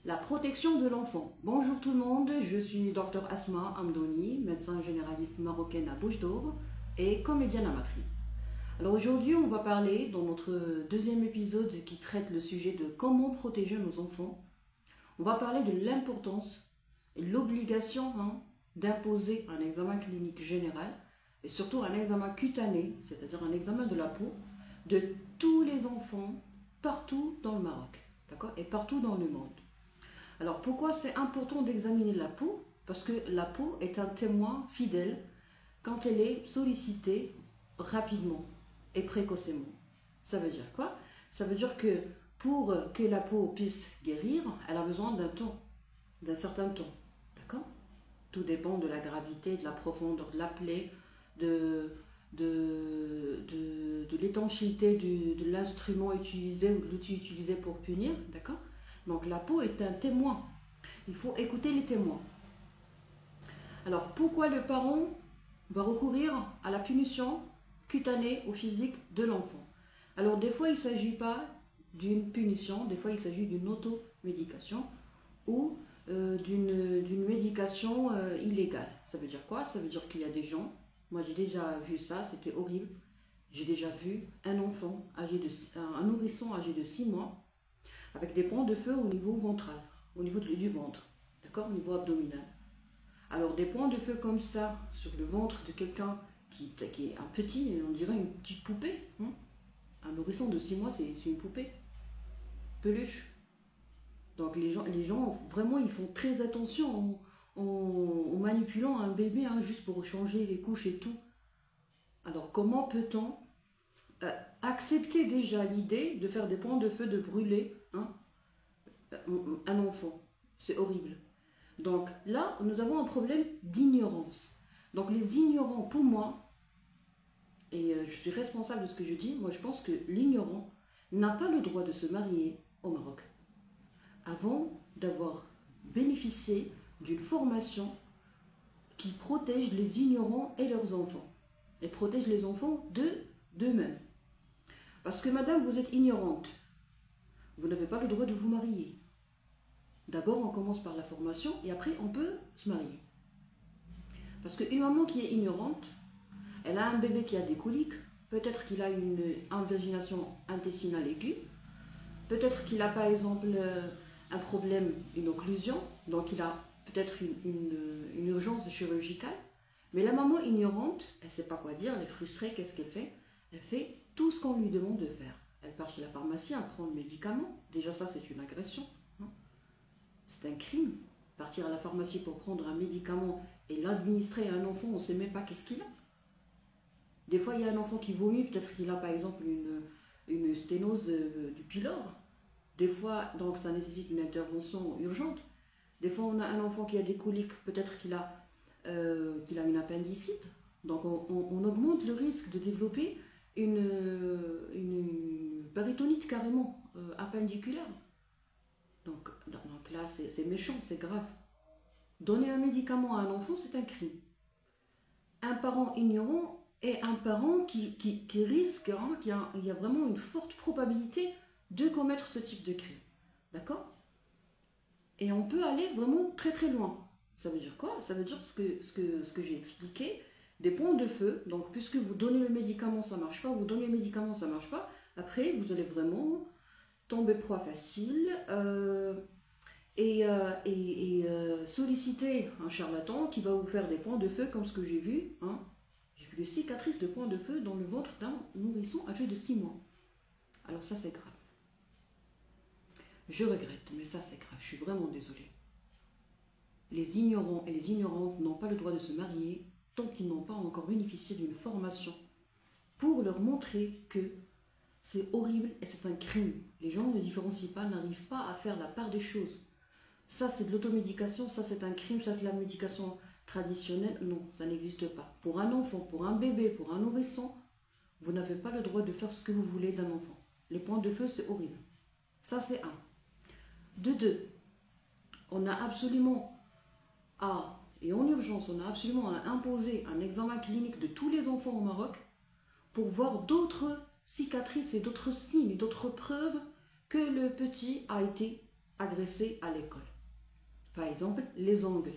La protection de l'enfant. Bonjour tout le monde, je suis Dr Asma Amdouni, médecin généraliste marocaine à Bouche d'Or et comédienne amatrice. Alors aujourd'hui, on va parler dans notre deuxième épisode qui traite le sujet de comment protéger nos enfants. On va parler de l'importance et l'obligation d'imposer un examen clinique général et surtout un examen cutané, c'est-à-dire un examen de la peau de tous les enfants partout dans le Maroc, d'accord, et partout dans le monde. Alors pourquoi c'est important d'examiner la peau? Parce que la peau est un témoin fidèle quand elle est sollicitée rapidement et précocement. Ça veut dire quoi? Ça veut dire que pour que la peau puisse guérir, elle a besoin d'un temps, d'un certain temps. D'accord? Tout dépend de la gravité, de la profondeur de la plaie, de l'étanchéité de l'instrument utilisé ou de l'outil utilisé pour punir. D'accord? Donc la peau est un témoin. Il faut écouter les témoins. Alors pourquoi le parent va recourir à la punition cutanée ou physique de l'enfant? Alors des fois il ne s'agit pas d'une punition, des fois il s'agit d'une automédication ou d'une médication illégale. Ça veut dire quoi? Ça veut dire qu'il y a des gens, moi j'ai déjà vu ça, c'était horrible. J'ai déjà vu un enfant, un nourrisson âgé de 6 mois, avec des points de feu au niveau ventral, au niveau du ventre, d'accord, au niveau abdominal. Alors des points de feu comme ça, sur le ventre de quelqu'un qui est un petit, on dirait une petite poupée. Un nourrisson de 6 mois, c'est une poupée, peluche. Donc les gens, vraiment, ils font très attention en manipulant un bébé, juste pour changer les couches et tout. Alors comment peut-on accepter déjà l'idée de faire des points de feu, de brûler un enfant? C'est horrible. Donc là, nous avons un problème d'ignorance. Donc les ignorants, pour moi, et je suis responsable de ce que je dis, moi je pense que l'ignorant n'a pas le droit de se marier au Maroc avant d'avoir bénéficié d'une formation qui protège les ignorants et leurs enfants. Et protège les enfants d'eux-mêmes. Parce que madame, vous êtes ignorante. Vous n'avez pas le droit de vous marier. D'abord, on commence par la formation et après, on peut se marier. Parce qu'une maman qui est ignorante, elle a un bébé qui a des coliques, peut-être qu'il a une invagination intestinale aiguë, peut-être qu'il a par exemple un problème, une occlusion, donc il a peut-être une urgence chirurgicale. Mais la maman ignorante, elle ne sait pas quoi dire, elle est frustrée, qu'est-ce qu'elle fait? Elle fait tout ce qu'on lui demande de faire. Elle part chez la pharmacie, elle prend le médicament. Déjà ça, c'est une agression. C'est un crime. Partir à la pharmacie pour prendre un médicament et l'administrer à un enfant, on ne sait même pas qu'est-ce qu'il a. Des fois, il y a un enfant qui vomit, peut-être qu'il a par exemple une sténose du pylore. Des fois, donc ça nécessite une intervention urgente. Des fois, on a un enfant qui a des coliques, peut-être qu'il a une appendicite. Donc on augmente le risque de développer une péritonite carrément appendiculaire. Donc là, c'est méchant, c'est grave. Donner un médicament à un enfant, c'est un crime. Un parent ignorant est un parent qui risque, il y a vraiment une forte probabilité de commettre ce type de crime. D'accord? Et on peut aller vraiment très très loin. Ça veut dire quoi? Ça veut dire ce que j'ai expliqué, des points de feu. Donc puisque vous donnez le médicament, ça ne marche pas, vous donnez le médicament, ça ne marche pas, après vous allez vraiment tomber proie facile solliciter un charlatan qui va vous faire des points de feu comme ce que j'ai vu. J'ai vu des cicatrices de points de feu dans le ventre d'un nourrisson âgé de 6 mois. Alors ça c'est grave. Je regrette, mais ça c'est grave, je suis vraiment désolée. Les ignorants et les ignorantes n'ont pas le droit de se marier tant qu'ils n'ont pas encore bénéficié d'une formation pour leur montrer que c'est horrible et c'est un crime. Les gens ne différencient pas, n'arrivent pas à faire la part des choses. Ça c'est de l'automédication, ça c'est un crime, ça c'est la médication traditionnelle. Non, ça n'existe pas. Pour un enfant, pour un bébé, pour un nourrisson, vous n'avez pas le droit de faire ce que vous voulez d'un enfant. Les points de feu, c'est horrible. Ça c'est un. De deux, on a absolument et en urgence, on a absolument à imposer un examen clinique de tous les enfants au Maroc pour voir d'autres cicatrices et d'autres signes et d'autres preuves que le petit a été agressés à l'école. Par exemple, les ongles.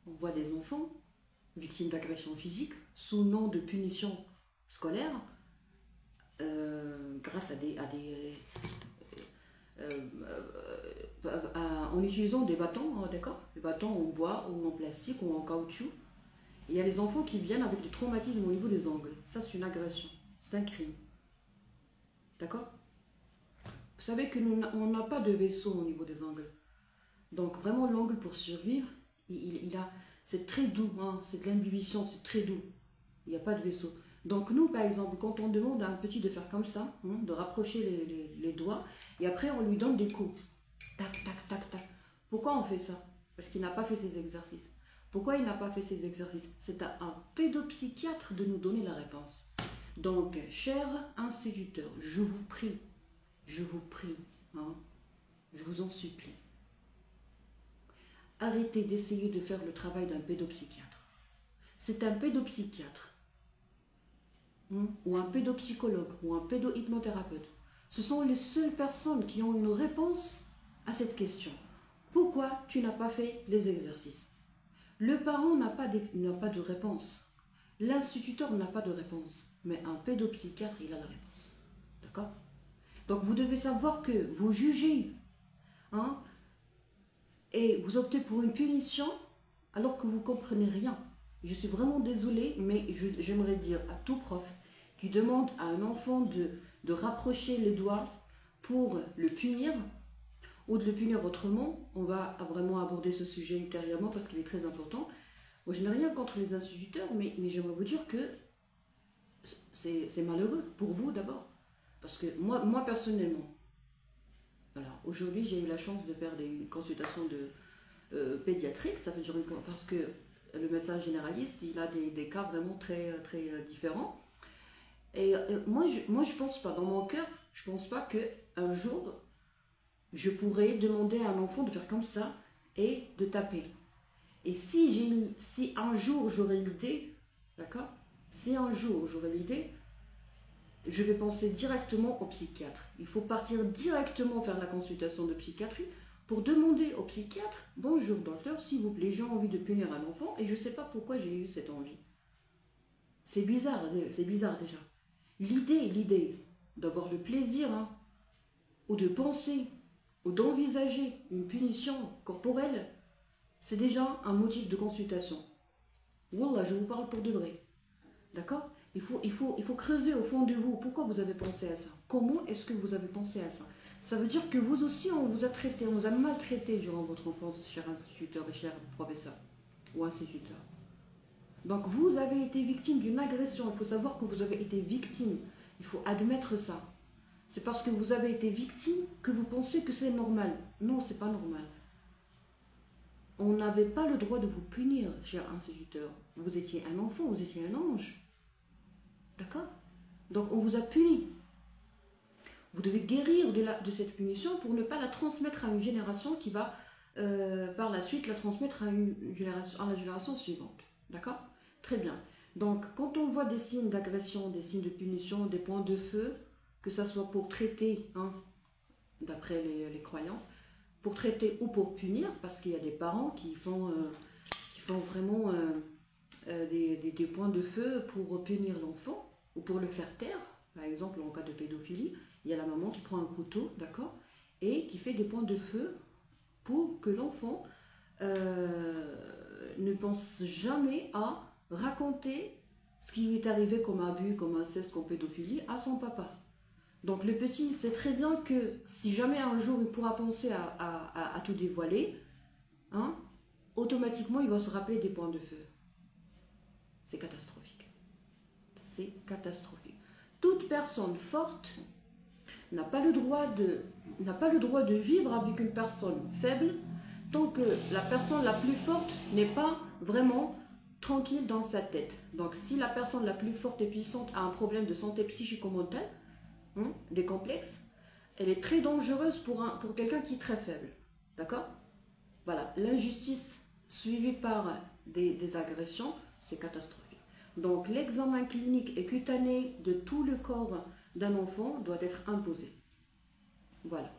On voit des enfants victimes d'agressions physiques sous nom de punition scolaire grâce en utilisant des bâtons, d'accord, des bâtons en bois ou en plastique ou en caoutchouc. Il y a les enfants qui viennent avec des traumatismes au niveau des ongles. Ça, c'est une agression. C'est un crime. D'accord? Vous savez que on n'a pas de vaisseau au niveau des ongles. Donc, vraiment, l'ongle, pour survivre, c'est très doux. Hein, c'est de l'imbibition, c'est très doux. Il n'y a pas de vaisseau. Donc, nous, par exemple, quand on demande à un petit de faire comme ça, hein, de rapprocher les doigts, et après, on lui donne des coups. Tac, tac, tac, tac. Pourquoi on fait ça? Parce qu'il n'a pas fait ses exercices. Pourquoi il n'a pas fait ses exercices? C'est à un pédopsychiatre de nous donner la réponse. Donc, cher instituteur, je vous prie, hein, je vous en supplie, arrêtez d'essayer de faire le travail d'un pédopsychiatre. C'est un pédopsychiatre, hein, ou un pédopsychologue, ou un pédohypnothérapeute. Ce sont les seules personnes qui ont une réponse à cette question. Pourquoi tu n'as pas fait les exercices? Le parent n'a pas de réponse. L'instituteur n'a pas de réponse. Mais un pédopsychiatre, il a la réponse. D'accord? Donc vous devez savoir que vous jugez, hein, et vous optez pour une punition alors que vous ne comprenez rien. Je suis vraiment désolée, mais j'aimerais dire à tout prof qui demande à un enfant de rapprocher les doigts pour le punir, ou de le punir autrement, on va vraiment aborder ce sujet ultérieurement parce qu'il est très important. Moi, je n'ai rien contre les instituteurs, mais j'aimerais vous dire que c'est malheureux pour vous d'abord. Parce que moi personnellement, alors aujourd'hui j'ai eu la chance de faire des consultations pédiatriques, ça veut dire parce que le médecin généraliste, il a des cas vraiment très, très différents. Et moi je pense pas, dans mon cœur, je pense pas qu'un jour, je pourrais demander à un enfant de faire comme ça et de taper. Et si un jour j'aurais l'idée, d'accord? Si un jour j'aurais l'idée, je vais penser directement au psychiatre. Il faut partir directement faire la consultation de psychiatrie pour demander au psychiatre, bonjour docteur, s'il vous plaît, j'ai envie de punir un enfant et je ne sais pas pourquoi j'ai eu cette envie. C'est bizarre déjà. L'idée d'avoir le plaisir, hein, ou de penser, ou d'envisager une punition corporelle, c'est déjà un motif de consultation. Wallah, je vous parle pour de vrai. D'accord? Il faut creuser au fond de vous. Pourquoi vous avez pensé à ça? Comment est-ce que vous avez pensé à ça? Ça veut dire que vous aussi, on vous a traité, on vous a maltraité durant votre enfance, cher instituteur et cher professeur ou instituteur. Donc vous avez été victime d'une agression. Il faut savoir que vous avez été victime. Il faut admettre ça. C'est parce que vous avez été victime que vous pensez que c'est normal. Non, c'est pas normal. On n'avait pas le droit de vous punir, cher instituteur. Vous étiez un enfant, vous étiez un ange. D'accord? Donc on vous a puni. Vous devez guérir de cette punition pour ne pas la transmettre à une génération qui va par la suite la transmettre à la génération suivante. D'accord? Très bien. Donc quand on voit des signes d'agression, des signes de punition, des points de feu, que ce soit pour traiter, hein, d'après les croyances, pour traiter ou pour punir, parce qu'il y a des parents qui font vraiment des points de feu pour punir l'enfant ou pour le faire taire. Par exemple, en cas de pédophilie, il y a la maman qui prend un couteau, d'accord, et qui fait des points de feu pour que l'enfant ne pense jamais à raconter ce qui lui est arrivé comme abus, comme inceste, comme pédophilie à son papa. Donc le petit sait très bien que si jamais un jour il pourra penser à tout dévoiler, hein, automatiquement il va se rappeler des points de feu. C'est catastrophique. C'est catastrophique. Toute personne forte n'a pas le droit de vivre avec une personne faible tant que la personne la plus forte n'est pas vraiment tranquille dans sa tête. Donc si la personne la plus forte et puissante a un problème de santé psychico-mentale, des complexes, elle est très dangereuse pour quelqu'un qui est très faible. D'accord? Voilà, l'injustice suivie par des agressions, c'est catastrophique. Donc l'examen clinique et cutané de tout le corps d'un enfant doit être imposé. Voilà.